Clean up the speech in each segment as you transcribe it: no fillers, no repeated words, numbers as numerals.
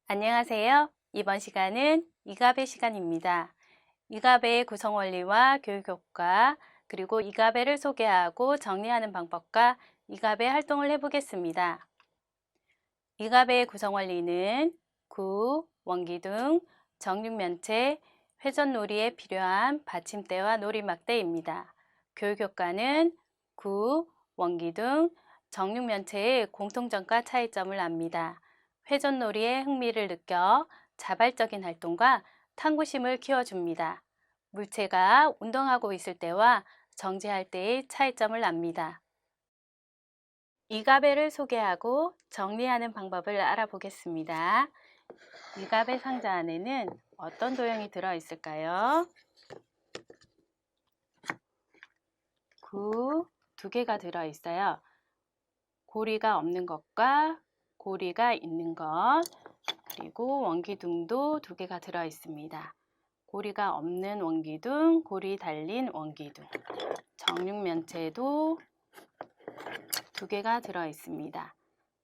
안녕하세요. 이번 시간은 이가배 시간입니다. 이가배의 구성 원리와 교육 효과, 그리고 이가배를 소개하고 정리하는 방법과 이가배 활동을 해보겠습니다. 이가배의 구성 원리는 구, 원기둥, 정육면체, 회전놀이에 필요한 받침대와 놀이막대입니다. 교육 효과는 구, 원기둥, 정육면체의 공통점과 차이점을 압니다. 회전놀이에 흥미를 느껴 자발적인 활동과 탐구심을 키워줍니다. 물체가 운동하고 있을 때와 정지할 때의 차이점을 압니다. 이가배를 소개하고 정리하는 방법을 알아보겠습니다. 이가배 상자 안에는 어떤 도형이 들어있을까요? 구, 두 개가 들어있어요. 고리가 없는 것과 고리가 있는 것, 그리고 원기둥도 두 개가 들어있습니다. 고리가 없는 원기둥, 고리 달린 원기둥, 정육면체도 두 개가 들어있습니다.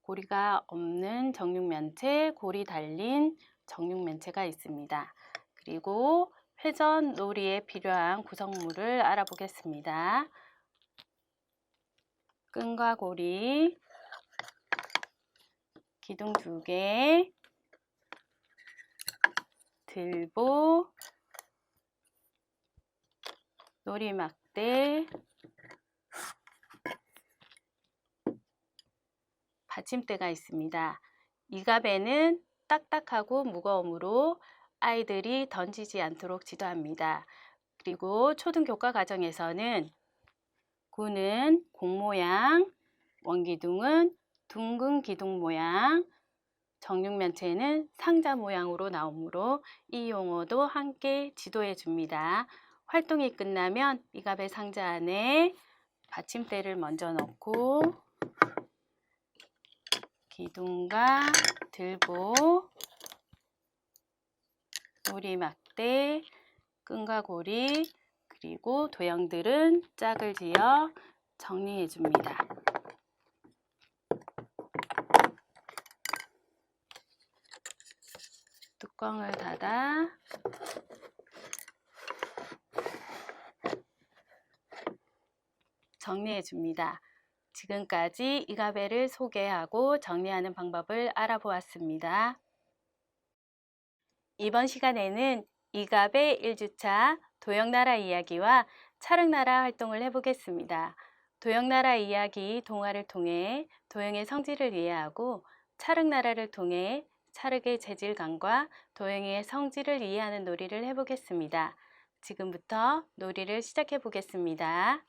고리가 없는 정육면체, 고리 달린 정육면체가 있습니다. 그리고 회전 놀이에 필요한 구성물을 알아보겠습니다. 끈과 고리, 기둥 2개, 들보, 놀이막대, 받침대가 있습니다. 이가배는 딱딱하고 무거움으로 아이들이 던지지 않도록 지도합니다. 그리고 초등교과 과정에서는 구는 공 모양, 원기둥은 둥근 기둥 모양, 정육면체는 상자 모양으로 나오므로 이 용어도 함께 지도해 줍니다. 활동이 끝나면 이가배 상자 안에 받침대를 먼저 넣고 기둥과 들보, 놀이막대, 끈과 고리, 그리고 도형들은 짝을 지어 정리해 줍니다. 뚜껑을 닫아 정리해 줍니다. 지금까지 이가배를 소개하고 정리하는 방법을 알아보았습니다. 이번 시간에는 이가배 1주차 도형나라 이야기와 찰흙나라 활동을 해보겠습니다. 도형나라 이야기 동화를 통해 도형의 성질을 이해하고 찰흙나라를 통해 찰흙의 재질감과 도형의 성질을 이해하는 놀이를 해보겠습니다. 지금부터 놀이를 시작해 보겠습니다.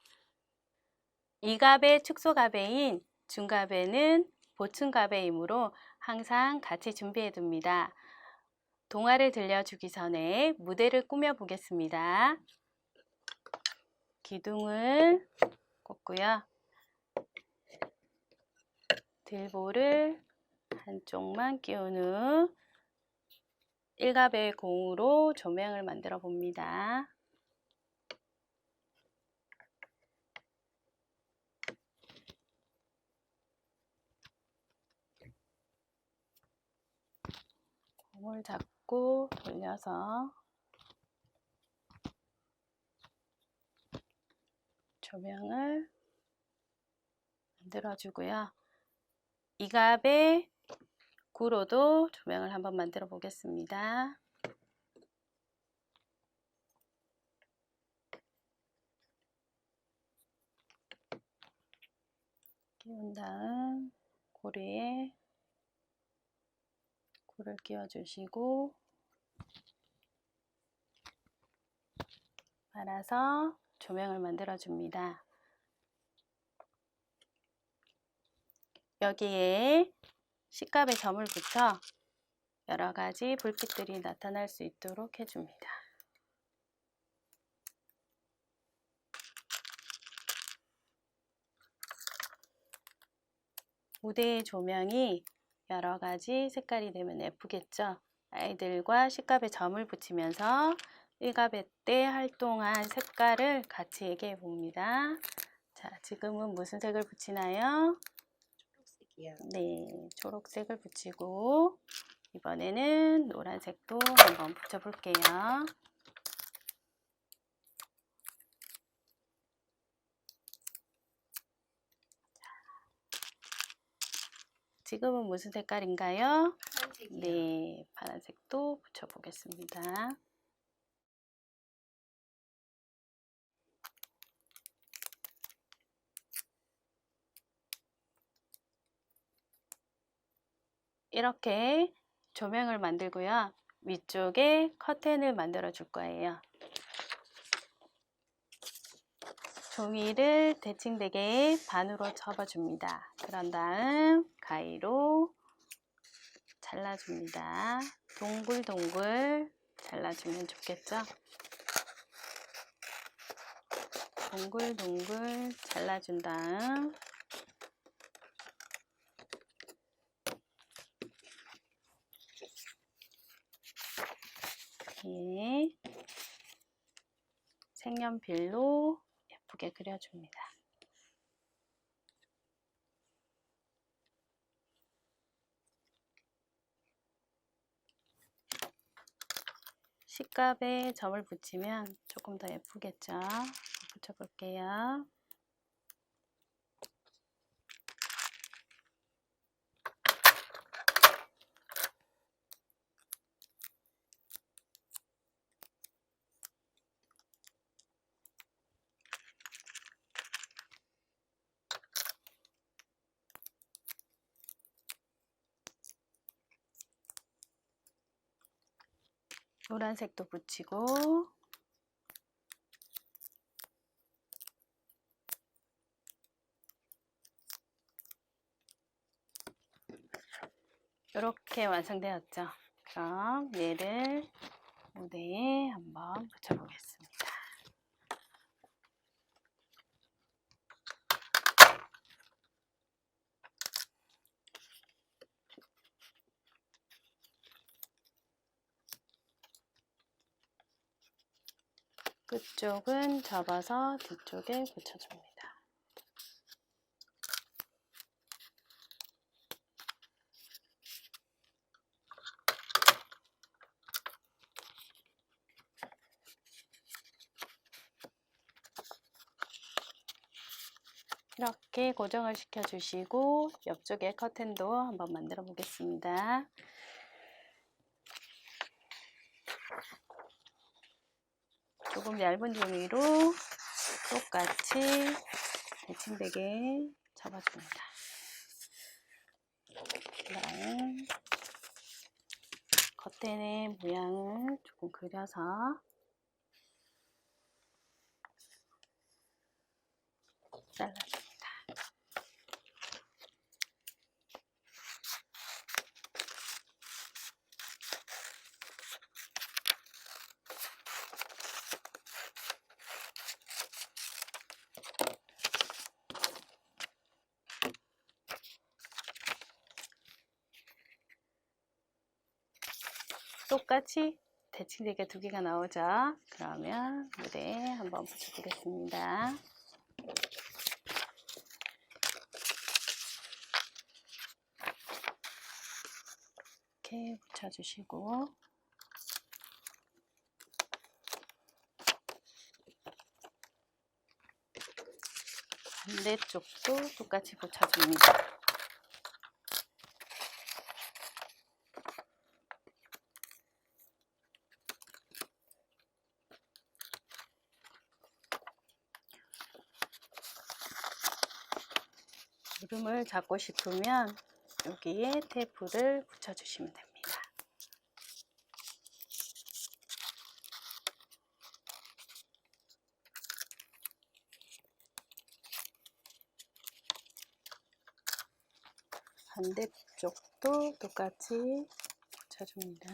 이가배 축소가배인 중가배는 보충가배이므로 항상 같이 준비해 둡니다. 동화를 들려주기 전에 무대를 꾸며 보겠습니다. 기둥을 꽂고요. 들보를 한쪽만 끼운 후 일가배 공으로 조명을 만들어 봅니다. 공을 잡고 돌려서 조명을 만들어 주고요. 이가배 구로도 조명을 한번 만들어 보겠습니다. 끼운 다음 고리에 굴을 끼워 주시고 말아서 조명을 만들어 줍니다. 여기에 식갑에 점을 붙여 여러 가지 불빛들이 나타날 수 있도록 해줍니다. 무대의 조명이 여러 가지 색깔이 되면 예쁘겠죠? 아이들과 식갑에 점을 붙이면서 일갑에 때 활동한 색깔을 같이 얘기해 봅니다. 자, 지금은 무슨 색을 붙이나요? 초록색이요. 네, 초록색을 붙이고 이번에는 노란색도 한번 붙여볼게요. 지금은 무슨 색깔인가요? 파란색이요. 네, 파란색도 붙여보겠습니다. 이렇게 조명을 만들고요. 위쪽에 커튼을 만들어 줄 거예요. 종이를 대칭되게 반으로 접어줍니다. 그런 다음 가위로 잘라줍니다. 동글동글 잘라주면 좋겠죠? 동글동글 잘라준 다음 이렇게 색연필로 예쁘게 그려줍니다. 식갑에 점을 붙이면 조금 더 예쁘겠죠? 붙여볼게요. 노란색도 붙이고 이렇게 완성되었죠. 그럼 얘를 무대에 한번 붙여보겠습니다. 끝쪽은 접어서 뒤쪽에 붙여줍니다. 이렇게 고정을 시켜주시고 옆쪽에 커튼도 한번 만들어 보겠습니다. 조금 얇은 종이로 똑같이 대칭되게 접어줍니다. 그다음 겉에는 모양을 조금 그려서 잘라줍니다. 똑같이 대칭되게 두 개가 나오죠. 그러면 무대에 한번 붙여보겠습니다. 이렇게 붙여주시고 반대쪽도 똑같이 붙여줍니다. 주름을 잡고 싶으면 여기에 테이프를 붙여주시면 됩니다. 반대쪽도 똑같이 붙여줍니다.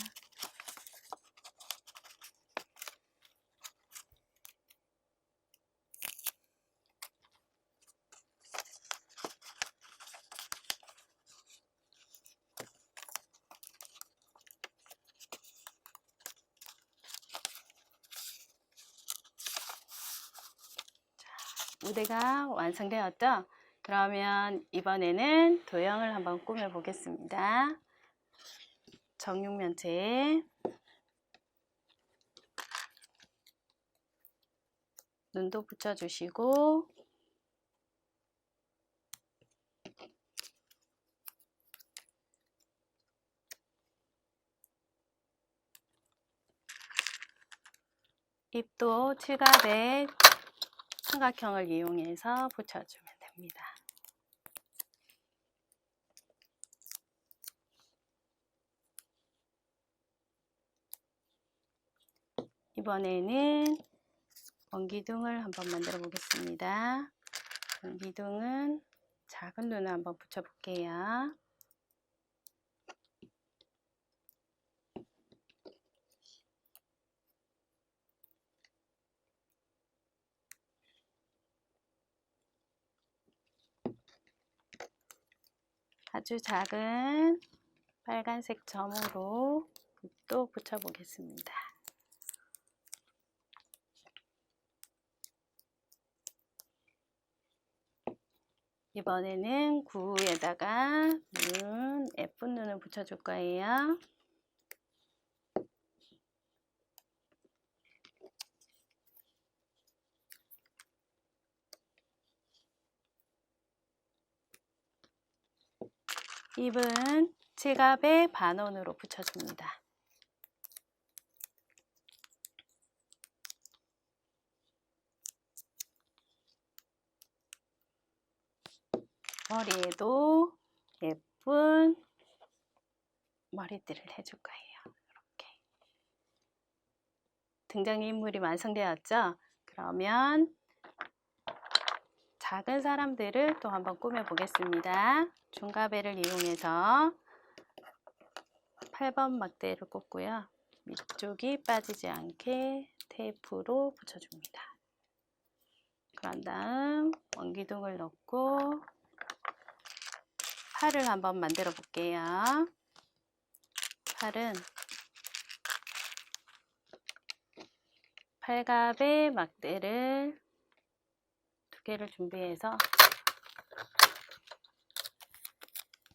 무대가 완성되었죠? 그러면 이번에는 도형을 한번 꾸며 보겠습니다. 정육면체에 눈도 붙여주시고 입도 칠갑의 삼각형을 이용해서 붙여주면 됩니다. 이번에는 원기둥을 한번 만들어 보겠습니다. 원기둥은 작은 눈을 한번 붙여 볼게요. 아주 작은 빨간색 점으로 또 붙여 보겠습니다. 이번에는 구에다가 예쁜 눈을 붙여줄 거예요. 입은 칠갑의 반원으로 붙여줍니다. 머리에도 예쁜 머리띠를 해줄 거예요. 이렇게 등장인물이 완성되었죠? 그러면 작은 사람들을 또 한번 꾸며 보겠습니다. 중가배를 이용해서 8번 막대를 꽂고요. 밑쪽이 빠지지 않게 테이프로 붙여줍니다. 그런 다음 원기둥을 넣고 팔을 한번 만들어 볼게요. 팔은 팔갑의 막대를 2개를 준비해서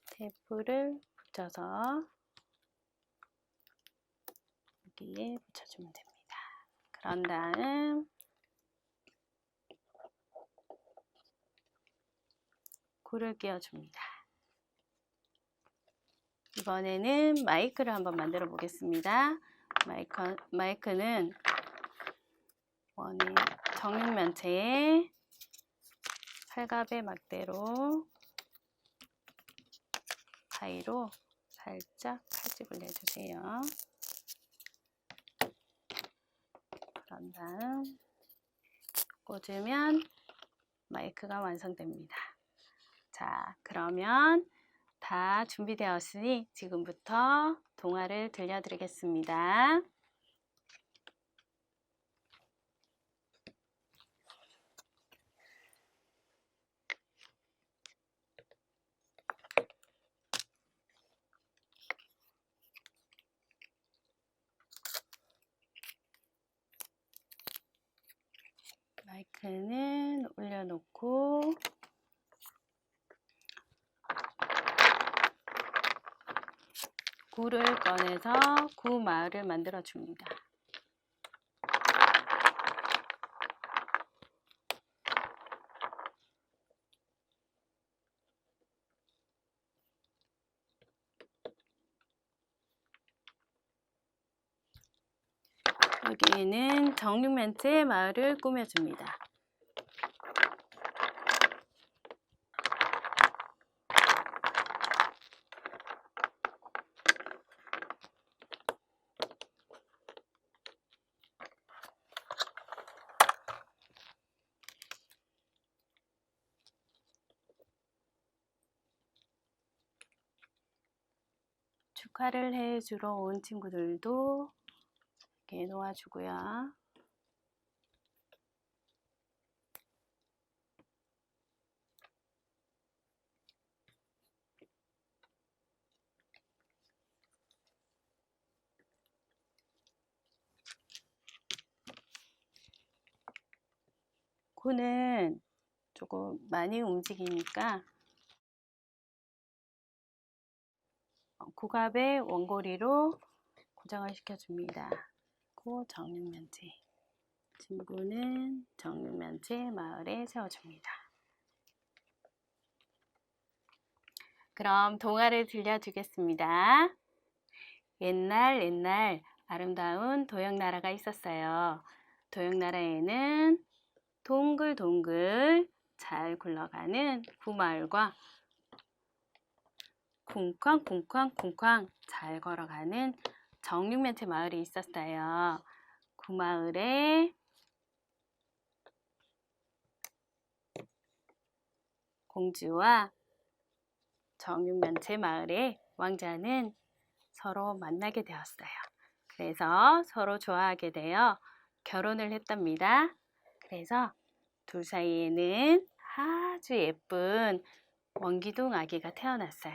테이프를 붙여서 여기에 붙여주면 됩니다. 그런 다음 굴을 끼워줍니다. 이번에는 마이크를 한번 만들어 보겠습니다. 마이크는 정육면체에 팔갑의 막대로 가위로 살짝 칼집을 내주세요. 그런 다음 꽂으면 마이크가 완성됩니다. 자, 그러면 다 준비되었으니 지금부터 동화를 들려드리겠습니다. 마이크는 올려놓고 굴을 꺼내서 구 마을을 만들어 줍니다. 여기는 정육면체 마을을 꾸며줍니다. 축하를 해주러 온 친구들도 이렇게 놓아주고요. 구는 조금 많이 움직이니까 구갑의 원고리로 고정을 시켜줍니다. 그 정육면체 친구는 정육면체 마을에 세워줍니다. 그럼 동화를 들려주겠습니다. 옛날 아름다운 도형나라가 있었어요. 도형나라에는 동글동글 잘 굴러가는 구마을과 쿵쾅쿵쾅쿵쾅 잘 걸어가는 정육면체 마을이 있었어요. 구마을에 공주와 정육면체 마을의 왕자는 서로 만나게 되었어요. 그래서 서로 좋아하게 되어 결혼을 했답니다. 그래서 둘 사이에는 아주 예쁜 원기둥 아기가 태어났어요.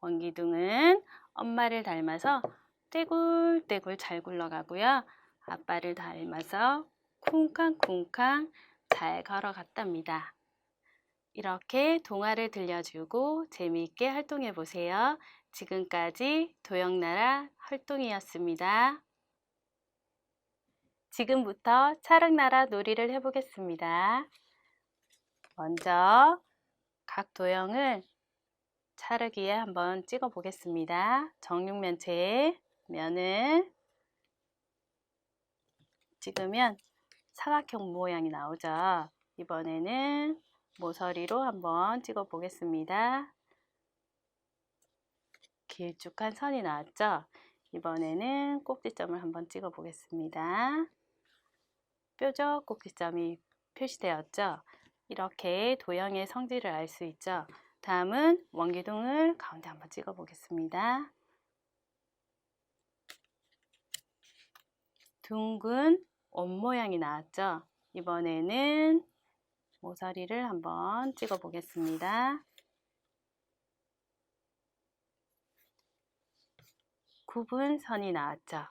원기둥은 엄마를 닮아서 떼굴떼굴 잘 굴러가고요. 아빠를 닮아서 쿵쾅쿵쾅 잘 걸어갔답니다. 이렇게 동화를 들려주고 재미있게 활동해 보세요. 지금까지 도형나라 활동이었습니다. 지금부터 찰흙나라 놀이를 해보겠습니다. 먼저 각 도형을 찰흙 위에 한번 찍어 보겠습니다. 정육면체에 면을 찍으면 사각형 모양이 나오죠. 이번에는 모서리로 한번 찍어 보겠습니다. 길쭉한 선이 나왔죠. 이번에는 꼭지점을 한번 찍어 보겠습니다. 뾰족 꼭지점이 표시되었죠. 이렇게 도형의 성질을 알 수 있죠. 다음은 원기둥을 가운데 한번 찍어 보겠습니다. 둥근 옷 모양이 나왔죠. 이번에는 모서리를 한번 찍어 보겠습니다. 굽은 선이 나왔죠.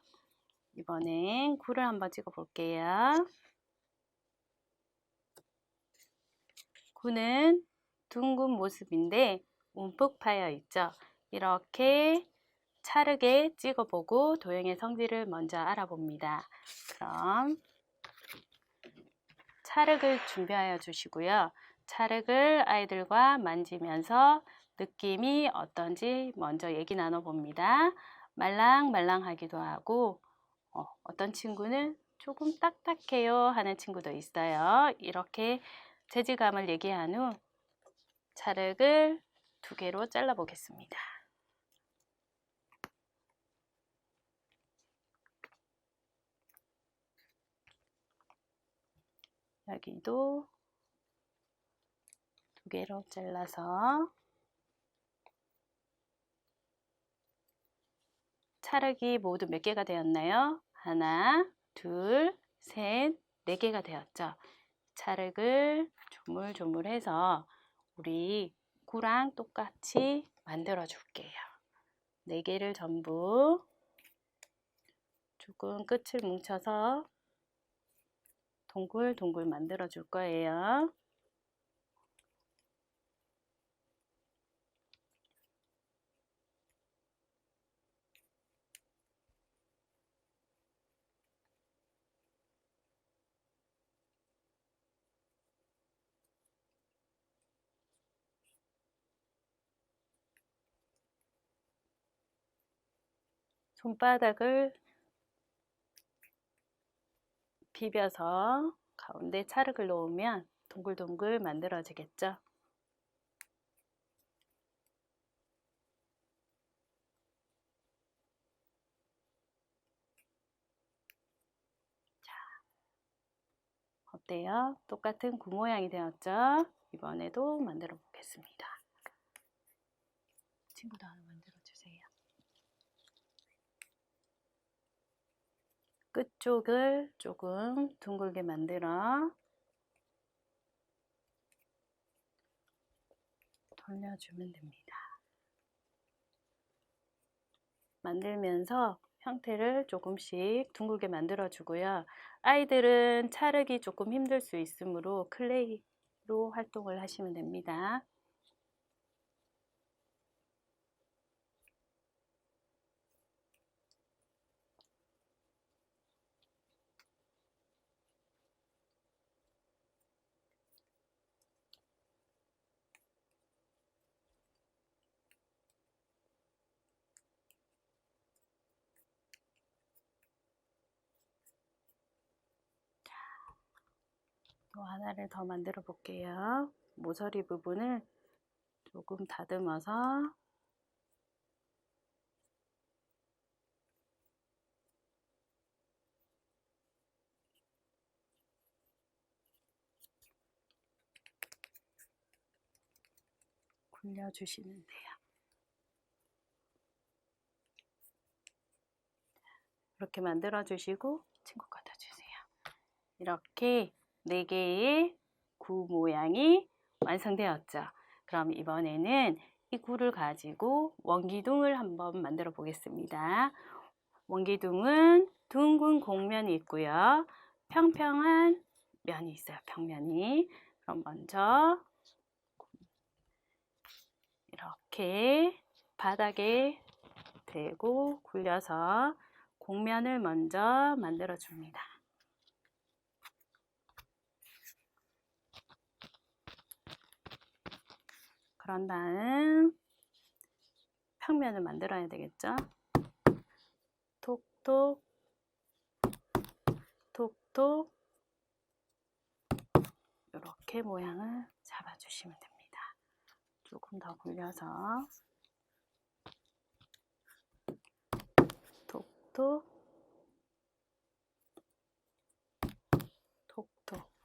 이번엔 굴을 한번 찍어 볼게요. 굴은 둥근 모습인데 움푹 파여 있죠. 이렇게 찰흙에 찍어보고 도형의 성질을 먼저 알아봅니다. 그럼 찰흙을 준비하여 주시고요. 찰흙을 아이들과 만지면서 느낌이 어떤지 먼저 얘기 나눠봅니다. 말랑말랑하기도 하고 어떤 친구는 조금 딱딱해요 하는 친구도 있어요. 이렇게 재질감을 얘기한 후 찰흙을 2개로 잘라 보겠습니다. 여기도 2개로 잘라서 찰흙이 모두 몇 개가 되었나요? 하나, 둘, 셋, 4개가 되었죠. 찰흙을 조물조물해서 우리 굴랑 똑같이 만들어 줄게요. 4개를 전부 조금 끝을 뭉쳐서 동글동글 만들어 줄 거예요. 손바닥을 비벼서 가운데 찰흙을 놓으면 동글동글 만들어지겠죠. 자, 어때요? 똑같은 구 모양이 되었죠? 이번에도 만들어 보겠습니다. 친구도 하나 만들어 주세요. 끝쪽을 조금 둥글게 만들어 돌려주면 됩니다. 만들면서 형태를 조금씩 둥글게 만들어 주고요. 아이들은 찰흙이 조금 힘들 수 있으므로 클레이 활동을 하시면 됩니다. 또 하나를 더 만들어 볼게요. 모서리 부분을 조금 다듬어서 굴려주시면 돼요. 이렇게 만들어 주시고 친구 갖다 주세요. 이렇게 4개의 구 모양이 완성되었죠. 그럼 이번에는 이 구를 가지고 원기둥을 한번 만들어 보겠습니다. 원기둥은 둥근 곡면이 있고요. 평평한 면이 있어요. 평면이. 그럼 먼저 이렇게 바닥에 대고 굴려서 곡면을 먼저 만들어 줍니다. 그런 다음 평면을 만들어야 되겠죠. 톡톡 톡톡 이렇게 모양을 잡아주시면 됩니다. 조금 더 굴려서 톡톡 톡톡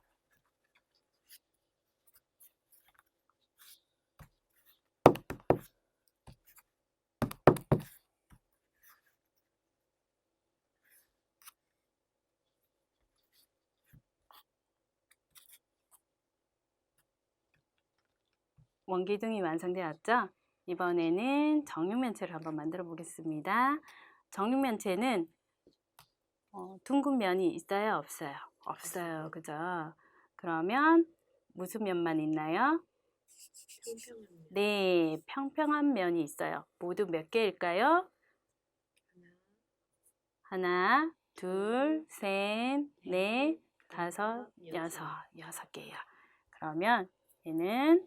원기둥이 완성되었죠? 이번에는 정육면체를 한번 만들어 보겠습니다. 정육면체는 둥근 면이 있어요? 없어요? 없어요. 그죠? 그러면 무슨 면만 있나요? 평평한 면. 네, 평평한 면이 있어요. 모두 몇 개일까요? 하나, 둘, 셋, 넷, 다섯, 여섯 개예요. 그러면 얘는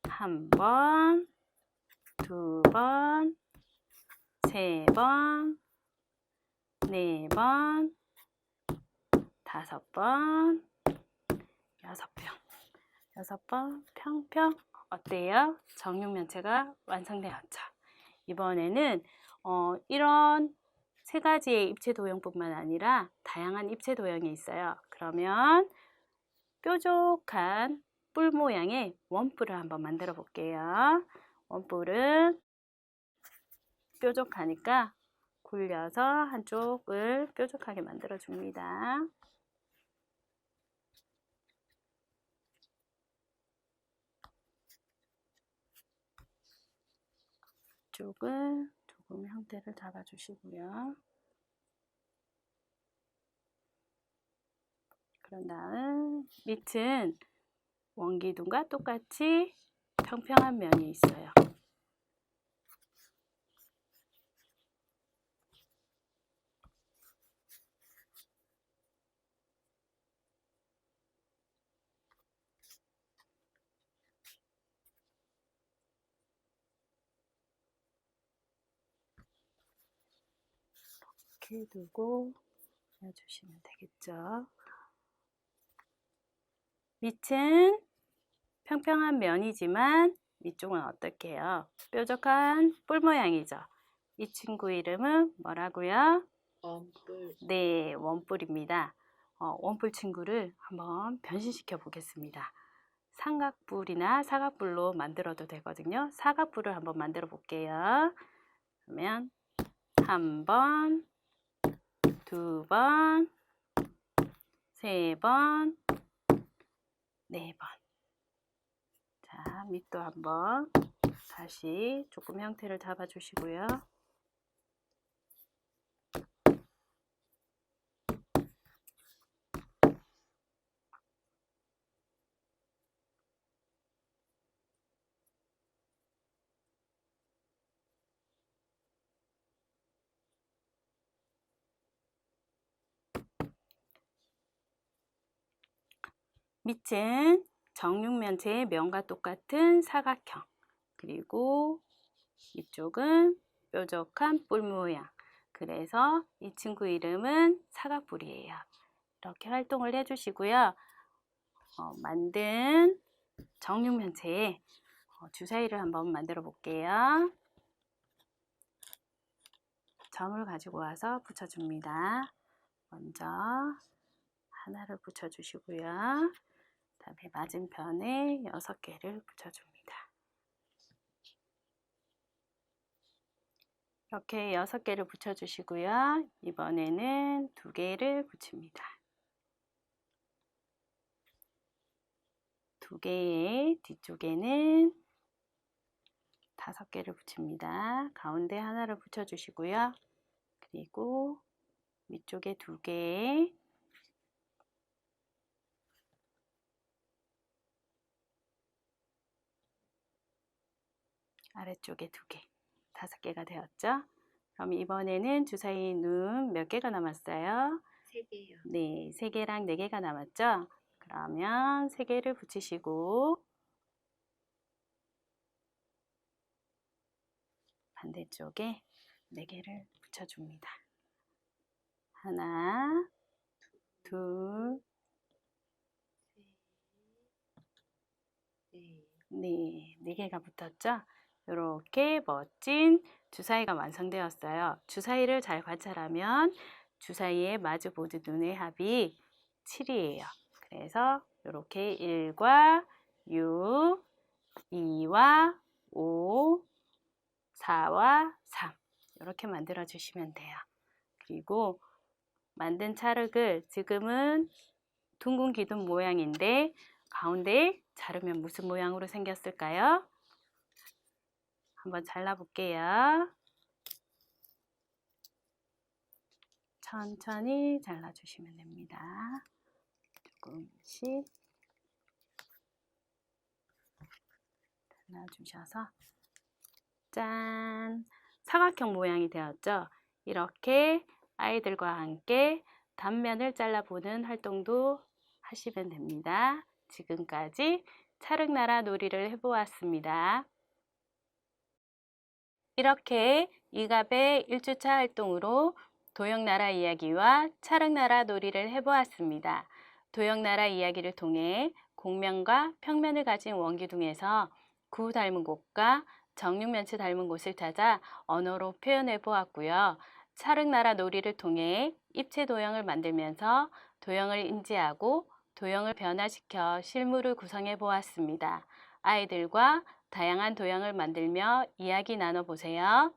한 번, 두 번, 세 번, 네 번, 다섯 번, 여섯 번 평평. 어때요? 정육면체가 완성되었죠. 이번에는 이런 3가지의 입체 도형뿐만 아니라 다양한 입체 도형이 있어요. 그러면 뾰족한 뿔 모양의 원뿔을 한번 만들어 볼게요. 원뿔은 뾰족하니까 굴려서 한쪽을 뾰족하게 만들어 줍니다. 이쪽을 조금 형태를 잡아 주시고요. 그런 다음 밑은 원기둥과 똑같이 평평한 면이 있어요. 이렇게 두고 해주시면 되겠죠. 밑은 평평한 면이지만 위쪽은 어떻게 해요? 뾰족한 뿔 모양이죠. 이 친구 이름은 뭐라고요? 원뿔. 네, 원뿔입니다. 원뿔 친구를 한번 변신시켜 보겠습니다. 삼각뿔이나 사각뿔로 만들어도 되거든요. 사각뿔을 한번 만들어 볼게요. 그러면 한 번, 두 번, 세 번, 네 번. 자, 밑도 한번 다시 조금 형태를 잡아 주시고요. 밑은 정육면체의 면과 똑같은 사각형, 그리고 이쪽은 뾰족한 뿔 모양. 그래서 이 친구 이름은 사각뿔이에요. 이렇게 활동을 해주시고요. 만든 정육면체에 주사위를 한번 만들어 볼게요. 점을 가지고 와서 붙여줍니다. 먼저 하나를 붙여주시고요. 그다음에 맞은편에 6개를 붙여줍니다. 이렇게 6개를 붙여주시고요. 이번에는 2개를 붙입니다. 2개의 뒤쪽에는 5개를 붙입니다. 가운데 하나를 붙여주시고요. 그리고 위쪽에 2개, 아래쪽에 2개, 5개가 되었죠? 그럼 이번에는 주사위 눈 몇 개가 남았어요? 3개요. 네, 3개랑 4개가 남았죠? 그러면 3개를 붙이시고 반대쪽에 4개를 붙여줍니다. 하나, 둘, 네. 4개가 붙었죠? 이렇게 멋진 주사위가 완성되었어요. 주사위를 잘 관찰하면 주사위의 마주보드 눈의 합이 7이에요. 그래서 이렇게 1과 6, 2와 5, 4와 3 이렇게 만들어 주시면 돼요. 그리고 만든 찰흙을 지금은 둥근 기둥 모양인데 가운데 자르면 무슨 모양으로 생겼을까요? 한번 잘라볼게요. 천천히 잘라주시면 됩니다. 조금씩 잘라주셔서 짠! 사각형 모양이 되었죠? 이렇게 아이들과 함께 단면을 잘라보는 활동도 하시면 됩니다. 지금까지 찰흙나라 놀이를 해보았습니다. 이렇게 이갑의 1주차 활동으로 도형나라 이야기와 찰흙나라 놀이를 해보았습니다. 도형나라 이야기를 통해 곡면과 평면을 가진 원기둥에서 구 닮은 곳과 정육면체 닮은 곳을 찾아 언어로 표현해 보았고요. 찰흙나라 놀이를 통해 입체 도형을 만들면서 도형을 인지하고 도형을 변화시켜 실물을 구성해 보았습니다. 아이들과 다양한 도형을 만들며 이야기 나눠보세요.